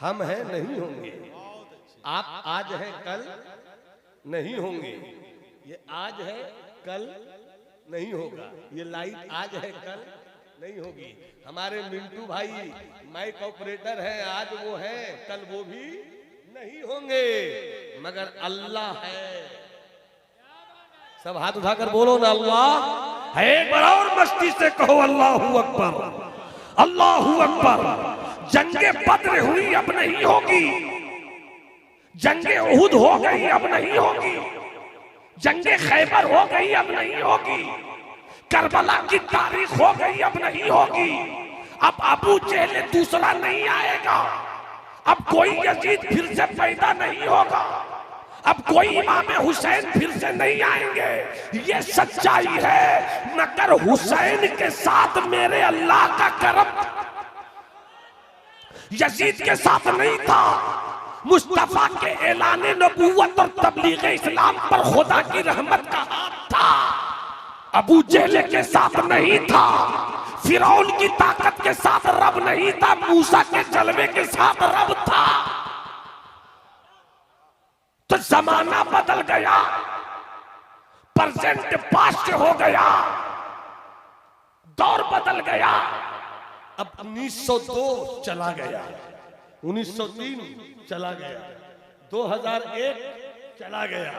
हम हैं नहीं होंगे। आप आज हैं कल नहीं होंगे। ये आज है कल नहीं होगा। ये लाइट आज है कल नहीं होगी। हमारे मिंटू भाई माइक ऑपरेटर हैं, आज वो हैं कल वो भी नहीं होंगे, मगर अल्लाह है। सब हाथ उठाकर बोलो ना अल्लाह है। एक बार और मस्ती से कहो अल्लाहू अकबर, अल्लाहू अकबर। जंगे बद्र हुई अब नहीं होगी, जंगे उहुद हो गई अब नहीं होगी, जंगे खैबर हो गई अब नहीं होगी, करबला की तारीख हो गई अब नहीं होगी। अब अबू जहल दूसरा नहीं आएगा, अब कोई यजीद फिर से पैदा नहीं होगा, अब कोई इमाम हुसैन फिर से नहीं आएंगे। ये सच्चाई है, मगर हुसैन के साथ मेरे अल्लाह का करम यजीद के साथ नहीं था। मुस्तफा के ऐलान नबूवत और तबलीग इस्लाम पर खुदा की रहमत का हाथ था। अबू जहल के साथ नहीं था, फिरौन की ताकत के साथ रब नहीं था, मूसा के जलवे के साथ रब था। तो जमाना बदल गया, प्रेजेंट पास्ट हो गया, दौर बदल गया। अब 1902 चला गया, 1903 चला गया, 2001 चला गया,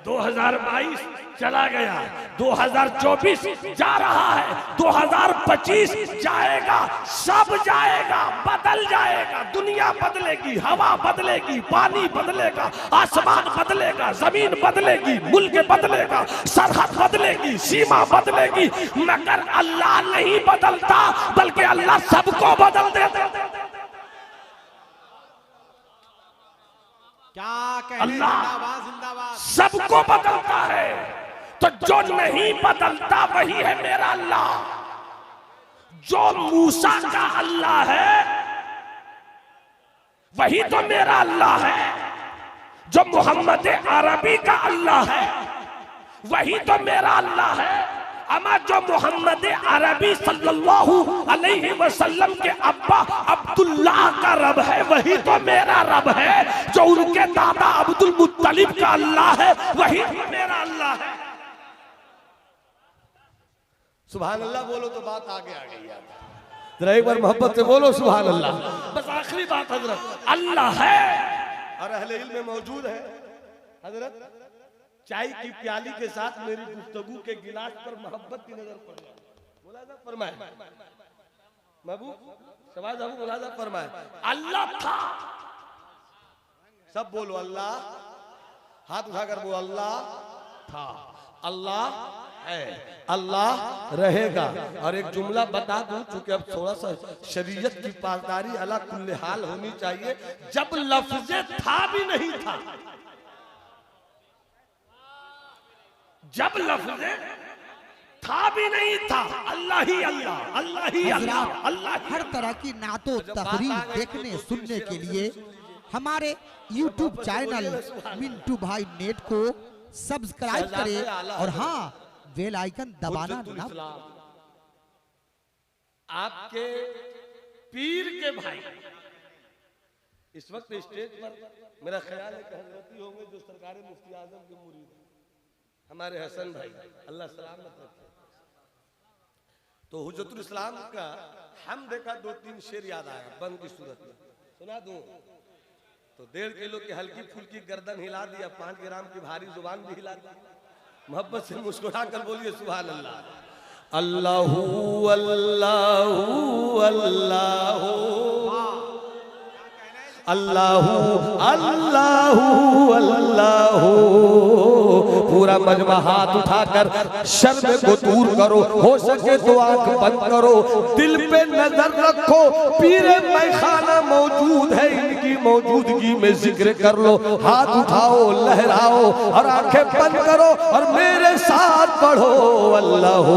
2022 चला गया, 2024 जा रहा है, 2025 जाएगा, सब जाएगा, बदल जाएगा। दुनिया बदलेगी, हवा बदलेगी, पानी बदलेगा, आसमान बदलेगा, जमीन बदलेगी, मुल्क बदलेगा, सरहद बदलेगी, सीमा बदलेगी, मगर अल्लाह नहीं बदलता, बल्कि अल्लाह सबको बदल देता। क्या कहे, अल्लाह जिंदाबाद जिंदाबाद। सबको बदलता है। तो जो नहीं बदलता वही है मेरा अल्लाह। जो मूसा का अल्लाह है वही तो मेरा अल्लाह है। जो मोहम्मद अरबी का अल्लाह है वही तो मेरा अल्लाह है। अमा जो मोहम्मद अरबी सल्लल्लाहु अलैहि वसल्लम के अब्बा अब्दुल्लाह का रब है वही तो मेरा रब है। जो उनके दादा अब्दुल मुत्तलिब का अल्लाह है वही तो मेरा अल्लाह है। सुभान अल्लाह बोलो तो बात आगे आ गई यार। जरा एक बार मोहब्बत से बोलो सुभान अल्लाह। बस आखिरी बात हजरत, अल्लाह है और अहले इल्म में मौजूद है। हजरत चाय की प्याली के साथ मेरी गुफ्तगू के गिलास पर मोहब्बत की नजर पड़ जाए, मुलाजा फरमाए महबूब शबाज अबू मुलाजा फरमाए। अल्लाह था, सब बोलो अल्लाह, हाथ उठाकर बोलो अल्लाह था, अल्लाह है, अल्लाह रहेगा। और एक जुमला बता दूं, चूंकि अब थोड़ा सा शरीयत की पासदारी अला कुल्ले हाल होनी चाहिए। जब लफ्ज़े था भी नहीं था, जब लफ्ज़े था भी नहीं था, अल्लाह ही अल्लाह, अल्लाह ही अल्लाह, अल्लाह ही। हर तरह की नातो तकरीर देखने सुनने के लिए हमारे YouTube चैनल मिंटू भाई नेट को सब्सक्राइब करें और हाँ बेल आइकन दबाना ना। आपके पीर के भाई इस वक्त स्टेज पर मेरा ख्याल है कि हजरती होंगे जो सरकार मुफ्ती आजम के मुरीद हैं, हमारे हसन भाई, अल्लाह सलामत रखे। तो हुज्जतुल इस्लाम का हम देखा 2-3 शेर याद आया बंद की सूरत में, सुना दूं तो 1.5 किलो की हल्की फुल्की गर्दन हिला दिया, 5 ग्राम की भारी जुबान भी हिला दी। मोहब्बत से मुस्कुरा कर बोलिए सुभान अल्लाह। अल्लाहू अल्लाहू अल्लाहू अल्लाहू अल्लाहू अल्लाहू। पूरा मजमा हाथ उठाकर शर्म को दूर करो, हो सके तो आंख बंद करो, दिल पे नजर रखो। पीरे मैखाना मौजूद है, इनकी मौजूदगी में जिक्र कर लो। हाथ उठाओ, लहराओ और आंखें बंद करो और मेरे साथ पढ़ो अल्लाह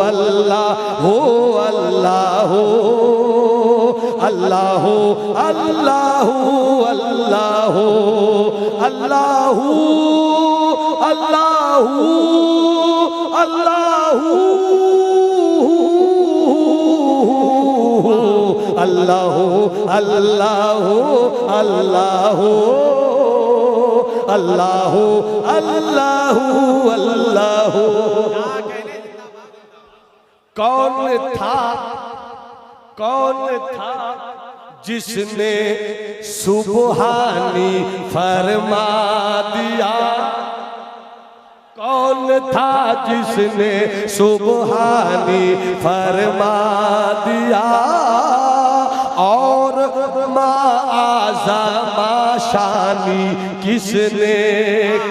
अल्लाह हो अल्लाह अल्लाह अल्लाह अल्लाह अल्लाह अल्लाह अल्लाह अल्लाह अल्लाह अल्लाह अल्लाह अल्लाह अल्लाह। कौन था जिसने सुबहानी फरमा दिया? कौन था जिसने सुबहानी फरमा दिया? और माज़ा माशानी किसने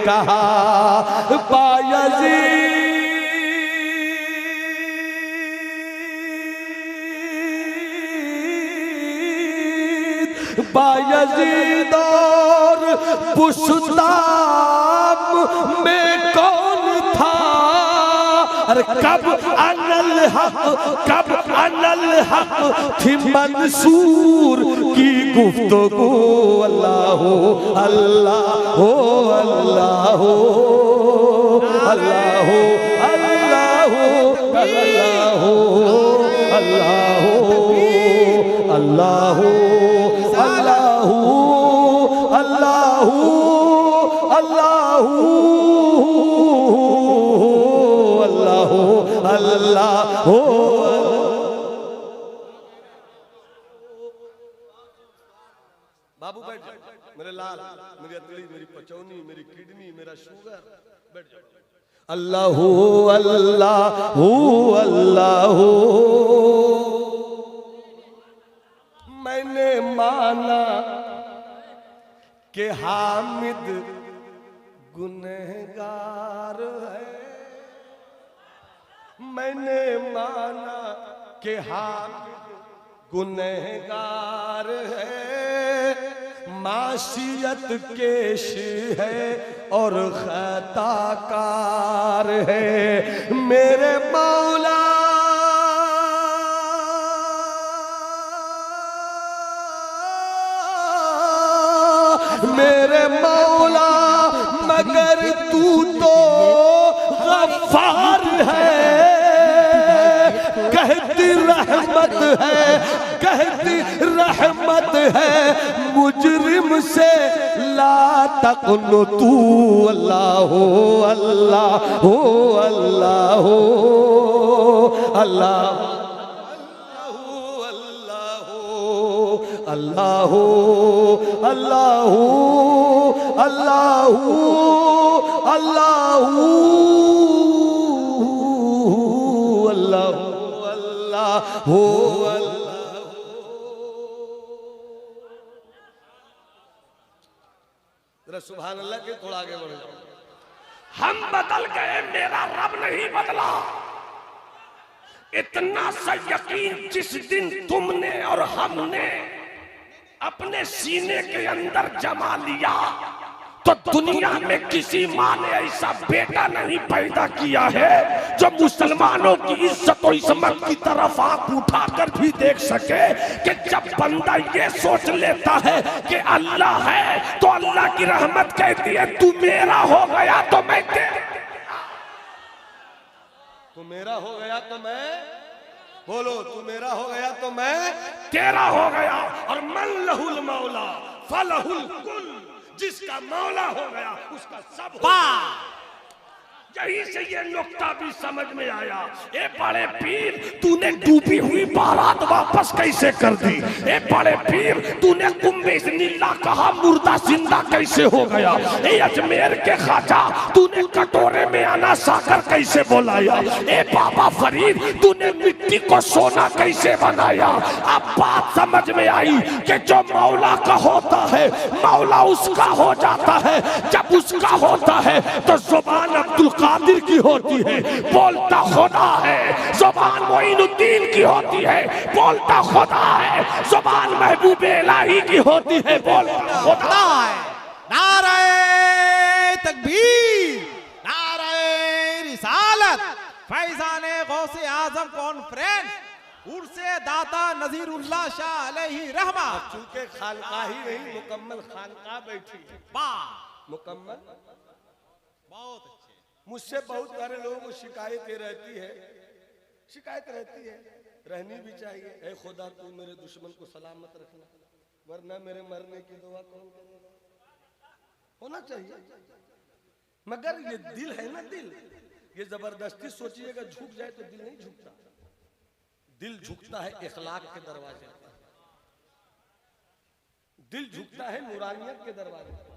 कहा? बायज़ीद और बुस्ताम में कौन था? अरे कब अनल हक थी मंसूर की गुफ्तगू? अल्लाह अल्लाह अल्लाह अल्लाह अल्लाह अल्लाह अल्लाह अल्लाह अल्लाह अल्लाह अल्लाह बाबू बैठ जाओ, मेरे लाल, मेरी अतली, मेरी पचौनी, मेरी किडनी, मेरा शुगर, बैठ जाओ। अल्लाह अल्लाह अल्लाह। मैंने माना कि हामिद गुनहगार है। मैंने माना कि हामिद गुनहगार है। मासियत केश है और खताकार है। मेरे मौला मेरे मौला मगर तू तो गफ्फार है। कहती रहमत है, कहती रहमत है, मुजरिम से ला तक़नु तू। अल्लाह अल्लाह अल्लाह अल्लाह अल्लाह अल्लाह अल्लाह अल्लाह अल्लाह अल्लाह। जरा सुभान अल्लाह के थोड़ा आगे बढ़ो। हम बदल गए, मेरा रब नहीं बदला। इतना सा यकीन जिस दिन तुमने और हमने अपने सीने के अंदर जमा लिया तो दुनिया में किसी माँ ने ऐसा बेटा नहीं पैदा किया है जो मुसलमानों की इज्जत और इस्मत की तरफ आंख उठाकर भी देख सके कि जब बंदा ये सोच लेता है कि अल्लाह है तो अल्लाह की रहमत कहती है तू मेरा हो गया तो मैं तेरा। तू मेरा हो गया तो मैं, बोलो, तू मेरा हो गया तो मैं तेरा हो गया। और मन लहुल मौला फलहुल कुल, जिसका मौला हो गया उसका सब हो गया। यही से ये नुक्ता भी समझ में आया। ए बड़े पीर, तूने डूबी हुई बारात वापस कैसे कर दी? ए बड़े पीर, तूने कुंभे नीला कहा मुर्दा जिंदा कैसे हो गया? ए अजमेर के खाजा, तूने कटोरे में आना साकर कैसे बुलाया? ए बाबा फरीद, तूने मिट्टी को सोना कैसे बनाया? अब बात समझ में आई कि जो मौला का होता है मौला उसका हो जाता है। जब उसका होता है तो जुबान अब्दुल कादिर की होती है, बोलता खुदा है। जुबान मोइनुद्दीन की होती है, बोलता खुदा है। जुबान महबूब इलाही की होती है, बोलता खुदा है। नारे तकबीर, नारे रिसालत, फैजाने गौसे आजम कॉन्फ्रेंस, उर्से दाता नजीरुल्लाह शाह अलैहि रहमा। चूंकि खानका ही नहीं, मुकम्मल खानका बैठी है। मुकम्मल, बहुत मुझसे बहुत सारे लोगों को शिकायत रहती है रहनी भी चाहिए। ऐ खुदा तू मेरे दुश्मन को सलामत रखना, वरना मेरे मरने की दुआ कौन करेगा? होना चाहिए। मगर ये दिल है ना, दिल ये जबरदस्ती सोचिएगा झुक जाए तो दिल नहीं झुकता। दिल झुकता है इखलाक के दरवाजे पर, दिल झुकता है नूरानियत के दरवाजे पर।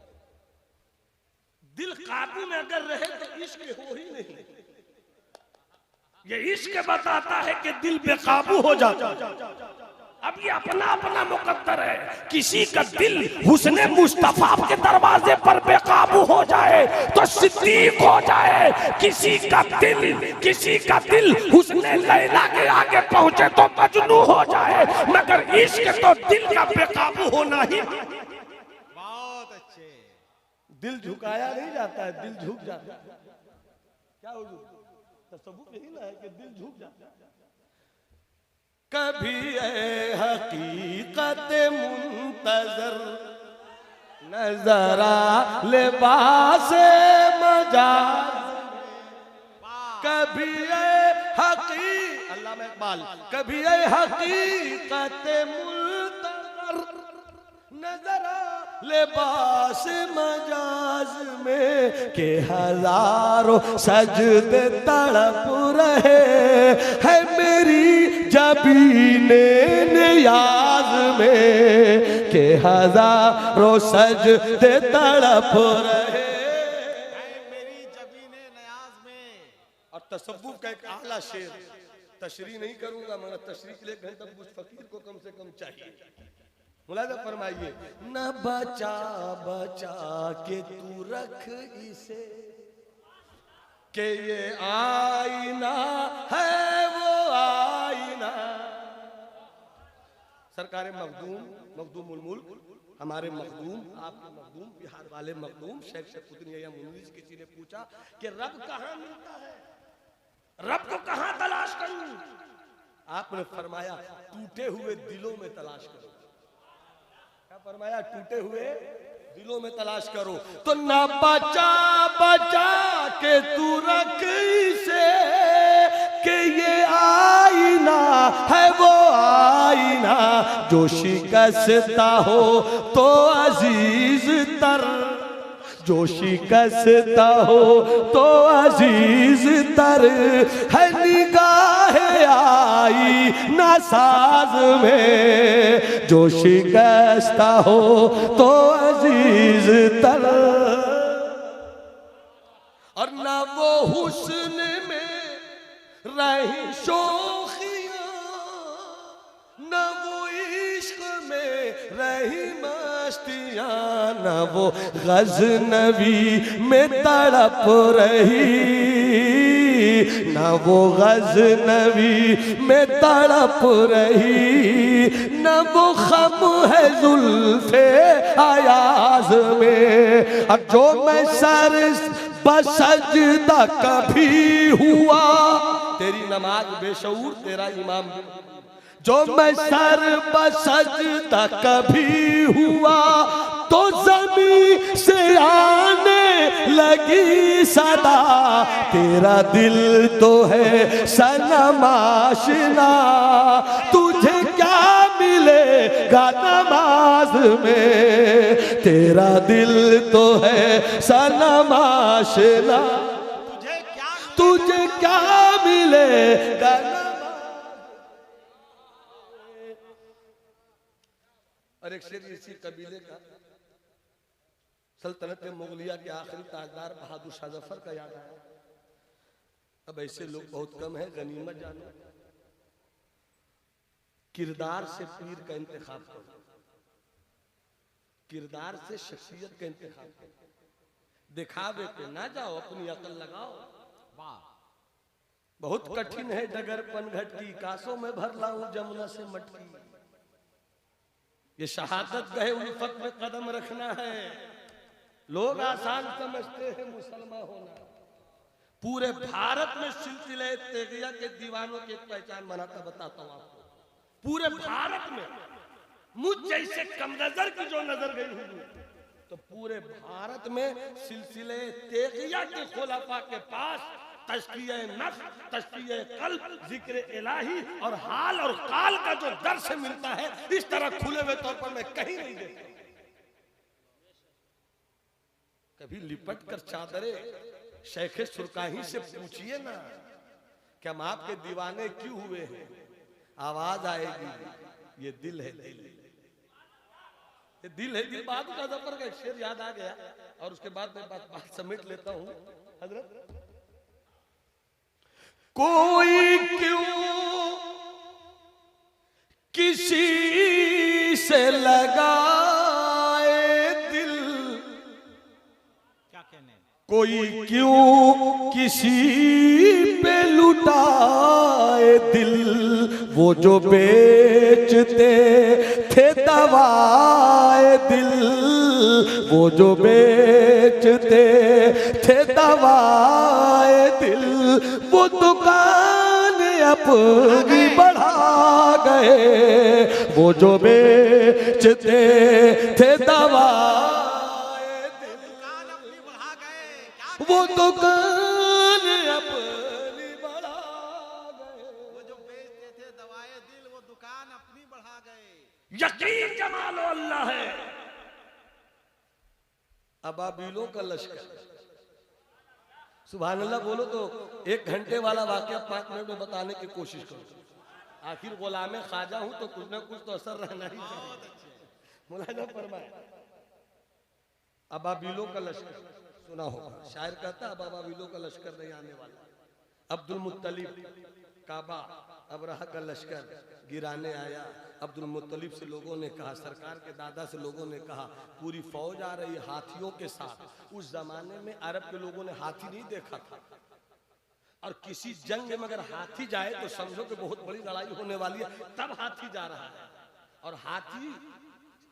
दिल काबू में अगर रहे तो इश्क हो ही नहीं। ये इश्क बताता है कि दिल बेकाबू हो जाता है। अब ये अपना अपना मुकद्दर है। किसी का दिल हुस्ने मुस्तफा के दरवाजे पर बेकाबू हो जाए तो सिद्दीक हो जाए, किसी का दिल हुस्ने लैला के आगे पहुंचे तो मजनू हो जाए। मगर इश्क तो दिल का बेकाबू होना ही। बहुत अच्छे। दिल झुकाया नहीं जाता है, दिल झुक जाता है। क्या हुजूर तसव्वुफ यही ना है कि दिल झुक जाता है। कभी ऐ हकीकत मुंतजर नजरा लिबास मजाज, कभी ऐ अल्लामा इकबाल, कभी ऐ हकीकत मुंतजर नजरा लिबास मजाज में के हजारों सजदे तड़प रहे है मेरी जबीने नियाज में, के हजारों सजदे तड़प रहे मेरी जबीने नियाज में। और तसव्वुफ का एक आला शेर, तशरीह नहीं करूंगा मगर तशरीह के लिए घंटा कुछ फकीर को कम से कम चाहिए। मुलाजा फरमाइए, न बचा बचा के तू रख इसे कि ये आईना है वो आईना। सरकार मखदूमुल मुल्क, हमारे मखदूम, आपके मखदूम, बिहार वाले मखदूम शेख शफकुद्दीन या मुनीस, किसी ने पूछा कि रब कहाँ मिलता है, रब को कहाँ तलाश करूं? आपने फरमाया टूटे हुए दिलों में तलाश करो। क्या फरमाया? टूटे हुए दिलों में तलाश करो। तो ना बचा बचा के तू रख इसे कि ये आईना है वो आईना, जो शिकस्ता हो तो अजीज तर, जो शिकस्ता हो तो अजीज तर है निगाह आई नासाज में, जो शिकस्ता हो तो अजीज तर। और ना वो हुस्न में रही शोखियां, ना वो इश्क में रही मस्तियां, ना वो गजनवी में तड़प रही, ना वो गजनवी में तड़प रही, ना वो खम है जुल्फे अयाज में। अब जो मैं सर बसजदा कभी हुआ, तेरी नमाज बेशऊर तेरा इमाम, जो मैं सर बसजदा कभी हुआ तो ज़मीं से आने लगी सदा, तेरा दिल तो है सनम आशिना, तुझे क्या मिलेगा नमाज में, तेरा दिल तो है सनम आशिना, तुझे क्या मिलेगा। और एक शेर इसी कबीले का, सल्तनत मुगलिया के आखिरी ताजदार बहादुर शाह जफर का याद आया। अब ऐसे लोग बहुत कम है, गनीमत जानो। किरदार से पीर का इंतखाब करो, किरदार से शख्सियत का इंतखाब करो, दिखावे पे ना जाओ, अपनी अकल लगाओ। बहुत कठिन है डगर पनघट की, कासों में भर लाऊं जमुना से मटकी। ये शहादत गए उल्फत में कदम रखना है। लोग आसान समझते हैं मुसलमान होना। पूरे भारत में सिलसिले तेगिया के दीवानों की एक पहचान बनाता बताता हूं आपको। पूरे भारत में मुझ जैसे कम नजर की जो नजर गई हुई, तो पूरे भारत में सिलसिले तेगिया के खुलाफा के पास तज़किया नफ्स, तज़किया कल्ब, जिक्र इलाही और हाल और काल का जो दर्स मिलता है, इस तरह खुले हुए तौर पर मैं कहीं नहीं देखता। कभी लिपट कर चादरे शेखे सुरकाही से पूछिए ना कि हम आपके दीवाने क्यों हुए हैं। आवाज आएगी, ये दिल है दिल, ये दिल है दिल। बात का जफर का शेर याद आ गया और उसके बाद मैं बात समेट लेता हूं। हजरत, कोई क्यों किसी से लगाए दिल, क्या कहने, कोई क्यों किसी पे लुटाए दिल, वो जो बेचते थे दवाए दिल, वो जो बेचते थे दवाए दिल, वो दुकान अपनी बढ़ा गए, वो जो बेचते थे दवाए दिल, दुकान अपनी बढ़ा गए, क्या वो दुकान अपनी बढ़ा गए, वो जो बेचते थे दवाए दिल, वो दुकान अपनी बढ़ा गए। यकीन जमालो अल्लाह है। अबाबीलों का लश्कर, सुभान अल्लाह बोलो तो 1 घंटे वाला वाकया 5 मिनट में बताने की कोशिश करो। आखिर गुलामे ख्वाजा हूं तो कुछ ना कुछ तो असर रहना ही चाहिए। मुलाहिजा फरमाए, अबाबीलों का लश्कर सुना होगा, शायर कहता है अब अबाबीलों का लश्कर नहीं आने वाला। अब्दुल मुत्तलिब काबा अबरहा का लश्कर गिराने आया। अब्दुल मुत्तलिब से लोगों ने कहा, सरकार के दादा से लोगों ने कहा, पूरी फौज आ रही हाथियों के साथ। उस जमाने में अरब के लोगों ने हाथी नहीं देखा था, और किसी जंग में अगर हाथी जाए तो समझो कि बहुत बड़ी लड़ाई होने वाली है, तब हाथी जा रहा है। और हाथी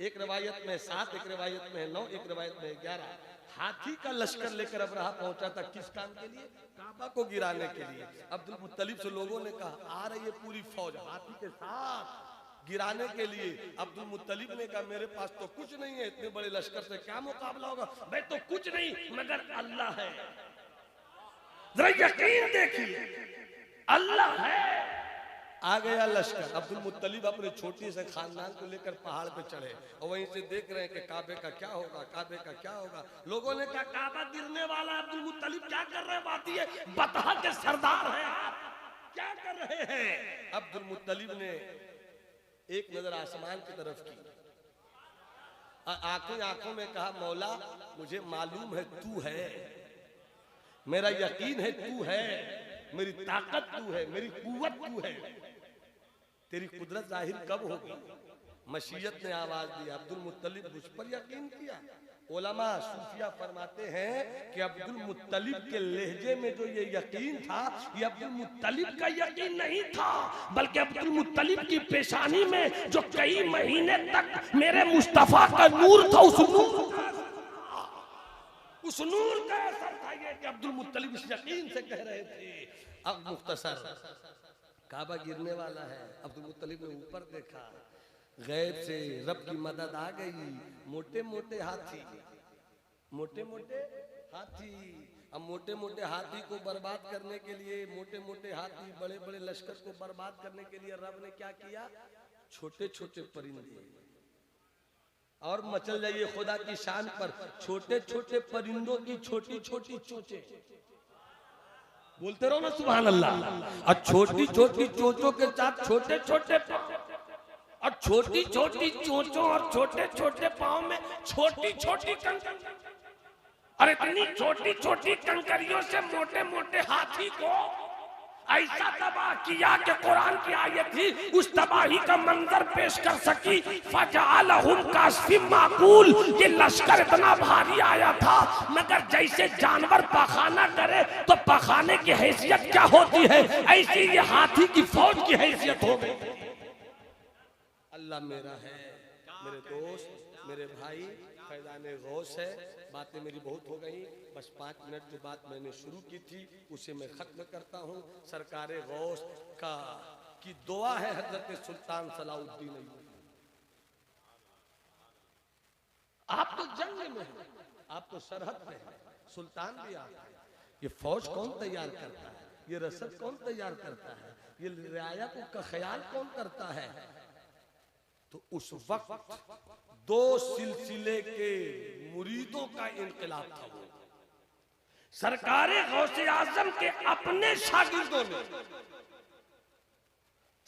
एक रवायत में 7, एक रवायत में 9, एक रवायत में 11 हाथी का लश्कर लेकर अबरहा पहुंचा था। किस काम के लिए? काबा को गिराने के लिए। अब्दुल मुत्तलिब से लोगों ने कहा, आ रही है पूरी फौज हाथी के साथ गिराने के लिए। अब्दुल मुत्तलिब ने कहा, मेरे पास तो कुछ नहीं है, इतने बड़े लश्कर से क्या मुकाबला होगा, मैं तो कुछ नहीं मगर अल्लाह है। जरा यकीन देखिए, अल्लाह है। आ गया लश्कर। अब्दुल मुत्तलिब अपने छोटी से खानदान को लेकर पहाड़ पे चढ़े और वहीं से देख रहे हैं कि काबे का क्या होगा, काबे का क्या होगा। लोगों ने कहा, काबा गिरने वाला है। अब्दुल मुत्तलिब क्या कर रहे हैं, बात ये बता के सरदार हैं आप, क्या कर रहे हैं। अब्दुल मुत्तलिब ने एक नजर आसमान की तरफ की, आंखों आंखों में कहा, मौला मुझे मालूम है तू है, मेरा यकीन है तू है, मेरी ताकत तू है, मेरी कुव्वत तू है, तेरी कुदरत जाहिर कब होगी। मशीयत ने आवाज दी, अब्दुल मुत्तलिब मुझ पर यकीन किया। उलमा सूफिया फरमाते हैं कि अब्दुल मुत्तलिब के लहजे में जो ये यकीन था, ये अब्दुल मुत्तलिब का यकीन नहीं था, बल्कि अब्दुल मुत्तलिब की पेशानी में जो कई महीने तक मेरे मुस्तफा का नूर था, उस नूर का असर था ये कि अब्दुल मुत्तलिब इस यकीन से कह रहे थे। अब मुख्तसर, काबा गिरने वाला है। अब्दुल मुत्तलिब ने ऊपर देखा, गैब से रब की मदद आ गई। मोटे मोटे हाथी, मोटे मोटे हाथी। अब मोटे मोटे हाथी को बर्बाद करने के लिए, मोटे मोटे हाथी बड़े बड़े लश्कर को बर्बाद करने के लिए रब ने क्या किया, छोटे छोटे परिंदे। और मचल जाइए खुदा की शान पर, छोटे छोटे परिंदों की छोटी छोटी चोंचें। बोलते रहो ना सुभान अल्लाह। और छोटी छोटी चोंचों के साथ छोटे छोटे और छोटी छोटी चोंचों और छोटे छोटे पाँव में छोटी छोटी कंकर, और इतनी छोटी छोटी कंकरियों से मोटे मोटे हाथी को ऐसा तबाह किया कि कुरान की आयत थी उस तबाही का मंजर पेश कर सकी। फजअलहुम कास्फिम माकूल, ये लश्कर इतना भारी आया था, मगर जैसे जानवर पखाना करे तो पखाने की हैसियत क्या होती है, ऐसी ये हाथी की फौज की हैसियत हो गई। अल्लाह मेरा है, मेरे दोस्त, मेरे भाई, फैज़ाने गौस है। बातें मेरी बहुत हो गई, बस 5 मिनट जो बात मैंने शुरू की थी उसे मैं खत्म करता हूँ। सरकार गौस का की दुआ है हजरत सुल्तान सलाउद्दीन अय्यूबी। आप तो जंग में हैं, आप तो सरहद पे हैं, सुल्तान भी आप हैं, ये फौज कौन तैयार करता है, ये रसद कौन तैयार करता है, ये रियाया का ख्याल कौन करता है। तो उस वक्त 2 सिलसिले के मुरीदों का इनकलाब था। वो सरकारे गौसे आजम के अपने शागिर्दों ने,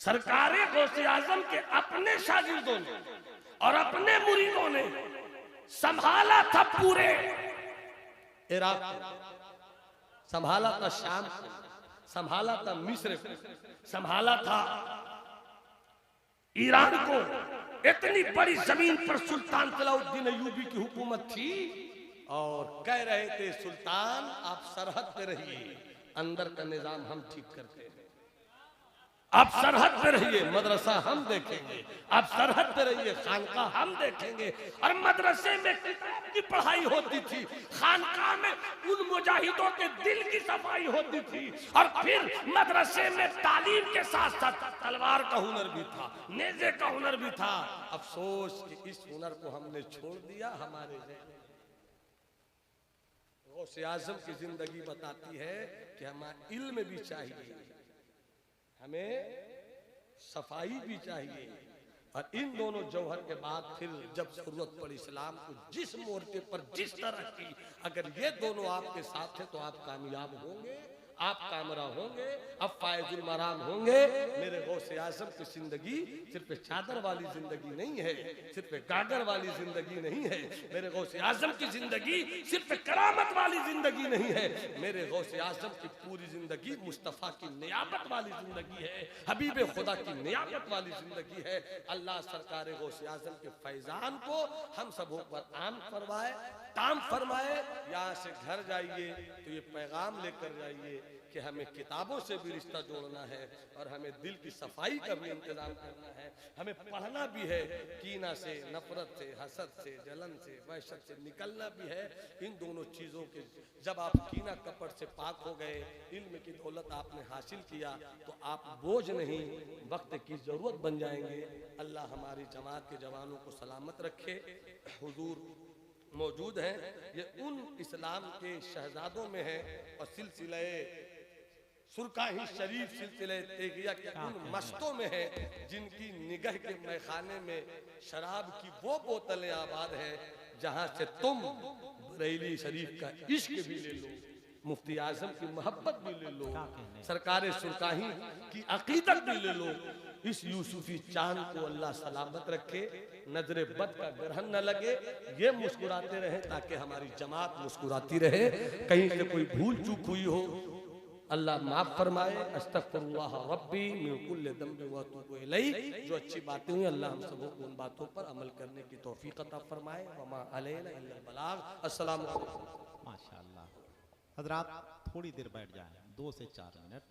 सरकारे गौसे आजम के अपने शागिर्दों ने और अपने मुरीदों ने संभाला था पूरे इराक को, संभाला था शाम को, संभाला था मिस्र को, संभाला था ईरान को। इतनी बड़ी जमीन पर सुल्तान सलाउद्दीन अय्यूबी की हुकूमत थी और कह रहे थे सुल्तान आप सरहद पे रहिए, अंदर का निजाम हम ठीक करते हैं, आप सरहद पे रहिए, मदरसा हम देखेंगे, आप सरहद पे रहिए, खानका हम देखेंगे। और मदरसे में किताब की पढ़ाई होती थी, खानका में उन मुजाहिदों के दिल की सफाई होती थी, और फिर मदरसे में तालीम के साथ साथ तलवार का हुनर भी था, नेज़े का हुनर भी था। अफसोस कि इस हुनर को हमने छोड़ दिया। हमारे गौसे आज़म की जिंदगी बताती है कि हमें इल्म भी चाहिए, हमें सफाई भी चाहिए, और इन दोनों जौहर के बाद फिर जब जरूरत पड़ी इस्लाम को जिस मोर्चे पर जिस तरह की, अगर ये दोनों आपके साथ है तो आप कामयाब होंगे, आप कामरा होंगे, अब फायजुल मराम होंगे। मेरे गौसे आज़म की जिंदगी सिर्फ चादर वाली जिंदगी नहीं है, सिर्फ गागर वाली जिंदगी नहीं है। मेरे गौसे आज़म की जिंदगी सिर्फ करामत वाली जिंदगी नहीं है। मेरे गौसे आज़म की पूरी जिंदगी मुस्तफ़ा की नियामत वाली जिंदगी है, हबीब खुदा की नियामत वाली जिंदगी है। अल्लाह सरकार गौसे आज़म के फैजान को हम सबों पर आम फरमाए, ताम फरमाए। यहाँ से घर जाइए तो ये पैगाम लेकर जाइए कि हमें किताबों से भी रिश्ता जोड़ना है और हमें दिल की सफाई का भी इंतजाम करना है। हमें पढ़ना भी है, कीना से, नफरत से, हसद से, जलन से, वहशत से निकलना भी है। इन दोनों चीज़ों के जब आप कीना कपट से पाक हो गए, इल्म की दौलत आपने हासिल किया, तो आप बोझ नहीं वक्त की ज़रूरत बन जाएंगे। अल्लाह हमारी जमात के जवानों को सलामत रखे। हुजूर मौजूद हैं, ये उन इस्लाम के शहजादों में है और सिलसिले सुरकाही शरीफ, सिलसिले तेगिया के उन मस्तों में है जिनकी निगाह के मैखाने में शराब की वो बोतलें आबाद है जहां से तुम बरेली शरीफ का इश्क भी ले लो, मुफ्ती आजम की मोहब्बत भी ले लो, सरकार सुरकाही की अकीदत भी ले लो। इस यूसुफी चांद को अल्लाह सलामत रखे, नजरे बद का ग्रहण न लगे, ये मुस्कुराते रहे ताकि हमारी जमात मुस्कुराती रहे। कहीं से कोई भूल चूक हुई हो अल्लाह माफ फरमाए। अस्तगफिरुल्लाह रब्बी मिन कुल्लि दम्बि व अतूबु इलैह। जो अच्छी बातें हुई अल्लाह हम सबको उन बातों पर अमल करने की तौफीक अता फरमाए। वमा अलैना इल्लल बलाग। अस्सलाम वालेकुम। माशाअल्लाह। हजरात थोड़ी देर बैठ जाएं, 2 से 4 मिनट।